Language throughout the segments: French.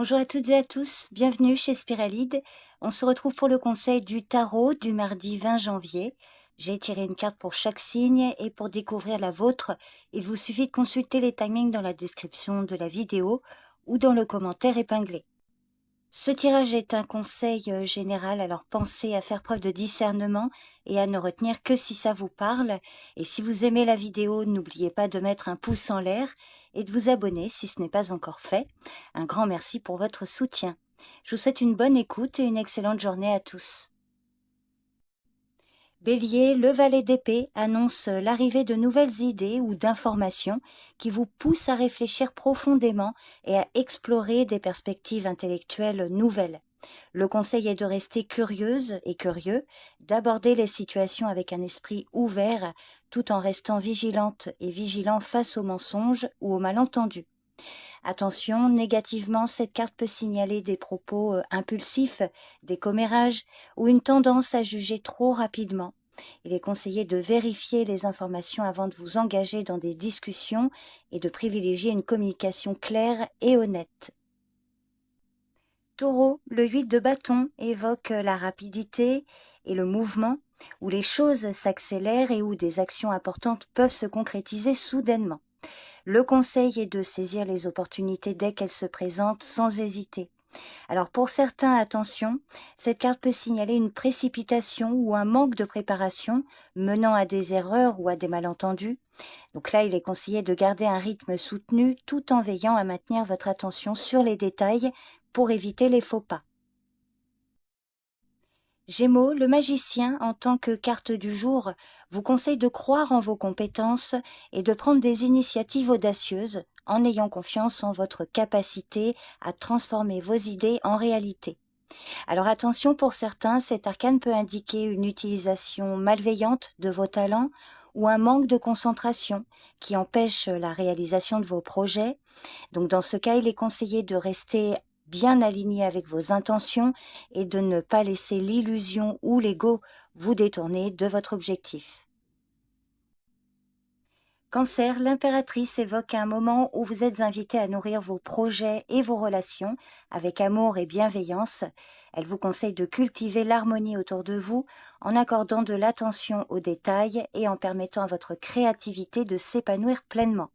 Bonjour à toutes et à tous, bienvenue chez Spiralide. On se retrouve pour le conseil du tarot du mardi 20 janvier. J'ai tiré une carte pour chaque signe et pour découvrir la vôtre, il vous suffit de consulter les timings dans la description de la vidéo ou dans le commentaire épinglé. Ce tirage est un conseil général, alors pensez à faire preuve de discernement et à ne retenir que si ça vous parle. Et si vous aimez la vidéo, n'oubliez pas de mettre un pouce en l'air et de vous abonner si ce n'est pas encore fait. Un grand merci pour votre soutien. Je vous souhaite une bonne écoute et une excellente journée à tous. Bélier, le valet d'épée annonce l'arrivée de nouvelles idées ou d'informations qui vous poussent à réfléchir profondément et à explorer des perspectives intellectuelles nouvelles. Le conseil est de rester curieuse et curieux, d'aborder les situations avec un esprit ouvert, tout en restant vigilante et vigilant face aux mensonges ou aux malentendus. Attention, négativement, cette carte peut signaler des propos impulsifs, des commérages ou une tendance à juger trop rapidement. Il est conseillé de vérifier les informations avant de vous engager dans des discussions et de privilégier une communication claire et honnête. Taureau, le 8 de bâton évoque la rapidité et le mouvement, où les choses s'accélèrent et où des actions importantes peuvent se concrétiser soudainement. Le conseil est de saisir les opportunités dès qu'elles se présentent sans hésiter. Alors pour certains, attention, cette carte peut signaler une précipitation ou un manque de préparation menant à des erreurs ou à des malentendus. Donc là, il est conseillé de garder un rythme soutenu tout en veillant à maintenir votre attention sur les détails pour éviter les faux pas. Gémeaux, le magicien, en tant que carte du jour, vous conseille de croire en vos compétences et de prendre des initiatives audacieuses en ayant confiance en votre capacité à transformer vos idées en réalité. Alors attention, pour certains, cet arcane peut indiquer une utilisation malveillante de vos talents ou un manque de concentration qui empêche la réalisation de vos projets. Donc dans ce cas, il est conseillé de rester bien aligné avec vos intentions et de ne pas laisser l'illusion ou l'ego vous détourner de votre objectif. Cancer, l'impératrice évoque un moment où vous êtes invité à nourrir vos projets et vos relations avec amour et bienveillance. Elle vous conseille de cultiver l'harmonie autour de vous en accordant de l'attention aux détails et en permettant à votre créativité de s'épanouir pleinement.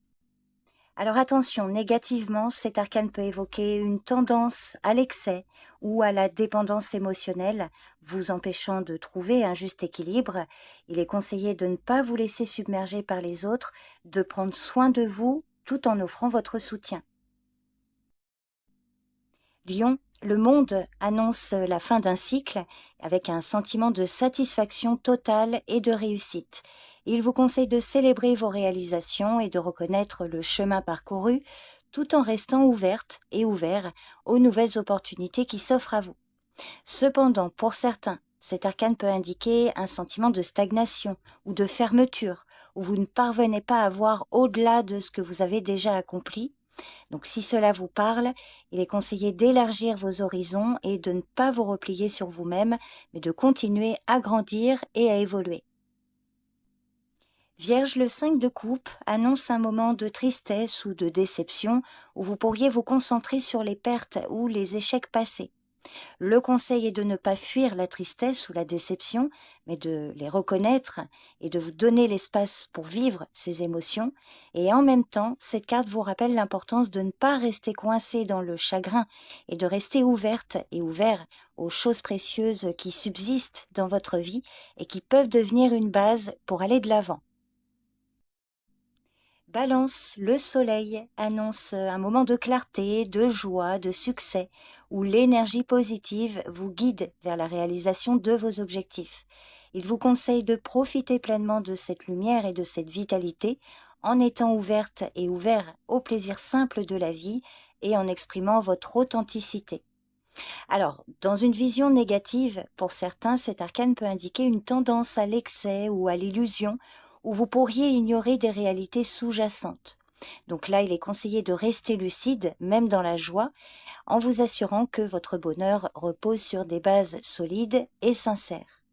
Alors attention, négativement, cet arcane peut évoquer une tendance à l'excès ou à la dépendance émotionnelle, vous empêchant de trouver un juste équilibre. Il est conseillé de ne pas vous laisser submerger par les autres, de prendre soin de vous tout en offrant votre soutien. Lion, le monde annonce la fin d'un cycle avec un sentiment de satisfaction totale et de réussite. Il vous conseille de célébrer vos réalisations et de reconnaître le chemin parcouru tout en restant ouverte et ouvert aux nouvelles opportunités qui s'offrent à vous. Cependant, pour certains, cet arcane peut indiquer un sentiment de stagnation ou de fermeture, où vous ne parvenez pas à voir au-delà de ce que vous avez déjà accompli. Donc si cela vous parle, il est conseillé d'élargir vos horizons et de ne pas vous replier sur vous-même, mais de continuer à grandir et à évoluer. Vierge, le 5 de coupe annonce un moment de tristesse ou de déception où vous pourriez vous concentrer sur les pertes ou les échecs passés. Le conseil est de ne pas fuir la tristesse ou la déception, mais de les reconnaître et de vous donner l'espace pour vivre ces émotions. Et en même temps, cette carte vous rappelle l'importance de ne pas rester coincé dans le chagrin et de rester ouverte et ouvert aux choses précieuses qui subsistent dans votre vie et qui peuvent devenir une base pour aller de l'avant. Balance, le soleil annonce un moment de clarté, de joie, de succès, où l'énergie positive vous guide vers la réalisation de vos objectifs. Il vous conseille de profiter pleinement de cette lumière et de cette vitalité en étant ouverte et ouvert au plaisir simple de la vie et en exprimant votre authenticité. Alors, dans une vision négative, pour certains, cet arcane peut indiquer une tendance à l'excès ou à l'illusion, où vous pourriez ignorer des réalités sous-jacentes. Donc là, il est conseillé de rester lucide, même dans la joie, en vous assurant que votre bonheur repose sur des bases solides et sincères.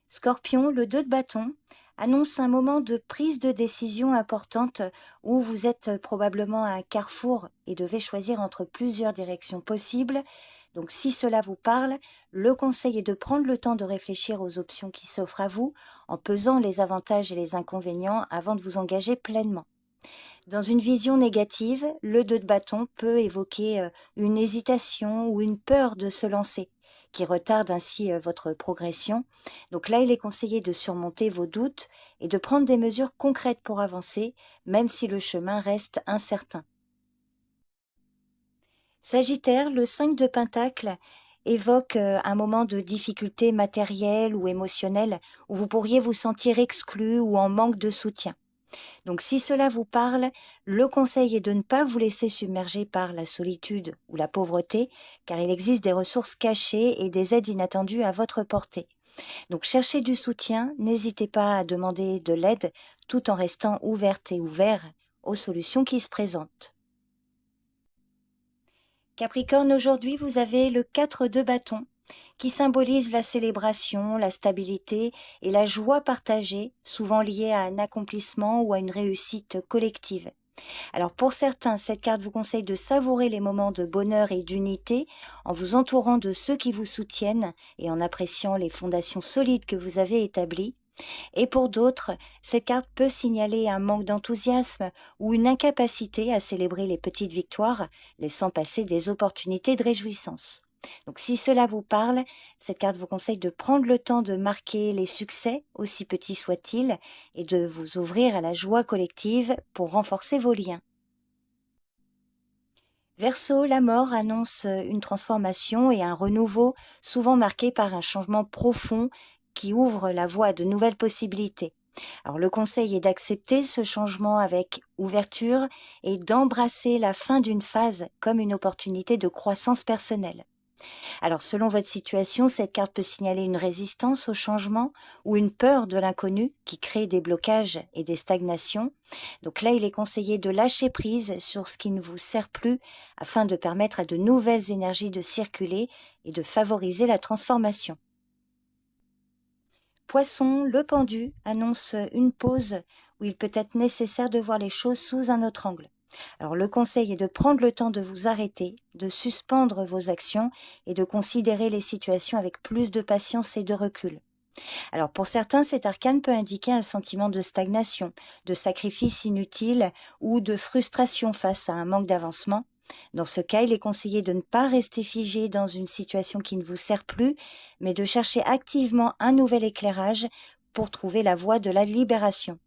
Scorpion, le 2 de bâton, annonce un moment de prise de décision importante où vous êtes probablement à un carrefour et devez choisir entre plusieurs directions possibles. Donc si cela vous parle, le conseil est de prendre le temps de réfléchir aux options qui s'offrent à vous en pesant les avantages et les inconvénients avant de vous engager pleinement. Dans une vision négative, le 2 de bâton peut évoquer une hésitation ou une peur de se lancer, qui retarde ainsi votre progression. Donc là, il est conseillé de surmonter vos doutes et de prendre des mesures concrètes pour avancer, même si le chemin reste incertain. Sagittaire, le 5 de Pentacle évoque un moment de difficulté matérielle ou émotionnelle où vous pourriez vous sentir exclu ou en manque de soutien. Donc si cela vous parle, le conseil est de ne pas vous laisser submerger par la solitude ou la pauvreté, car il existe des ressources cachées et des aides inattendues à votre portée. Donc cherchez du soutien, n'hésitez pas à demander de l'aide tout en restant ouverte et ouvert aux solutions qui se présentent. Capricorne, aujourd'hui vous avez le 4 de bâton qui symbolise la célébration, la stabilité et la joie partagée, souvent liée à un accomplissement ou à une réussite collective. Alors pour certains, cette carte vous conseille de savourer les moments de bonheur et d'unité en vous entourant de ceux qui vous soutiennent et en appréciant les fondations solides que vous avez établies. Et pour d'autres, cette carte peut signaler un manque d'enthousiasme ou une incapacité à célébrer les petites victoires, laissant passer des opportunités de réjouissance. Donc si cela vous parle, cette carte vous conseille de prendre le temps de marquer les succès, aussi petits soient-ils, et de vous ouvrir à la joie collective pour renforcer vos liens. Verseau, la mort annonce une transformation et un renouveau, souvent marqué par un changement profond qui ouvre la voie à de nouvelles possibilités. Alors le conseil est d'accepter ce changement avec ouverture et d'embrasser la fin d'une phase comme une opportunité de croissance personnelle. Alors selon votre situation, cette carte peut signaler une résistance au changement ou une peur de l'inconnu qui crée des blocages et des stagnations. Donc là, il est conseillé de lâcher prise sur ce qui ne vous sert plus afin de permettre à de nouvelles énergies de circuler et de favoriser la transformation. Poisson, le pendu annonce une pause où il peut être nécessaire de voir les choses sous un autre angle. Alors le conseil est de prendre le temps de vous arrêter, de suspendre vos actions et de considérer les situations avec plus de patience et de recul. Alors pour certains, cet arcane peut indiquer un sentiment de stagnation, de sacrifice inutile ou de frustration face à un manque d'avancement. Dans ce cas, il est conseillé de ne pas rester figé dans une situation qui ne vous sert plus, mais de chercher activement un nouvel éclairage pour trouver la voie de la libération.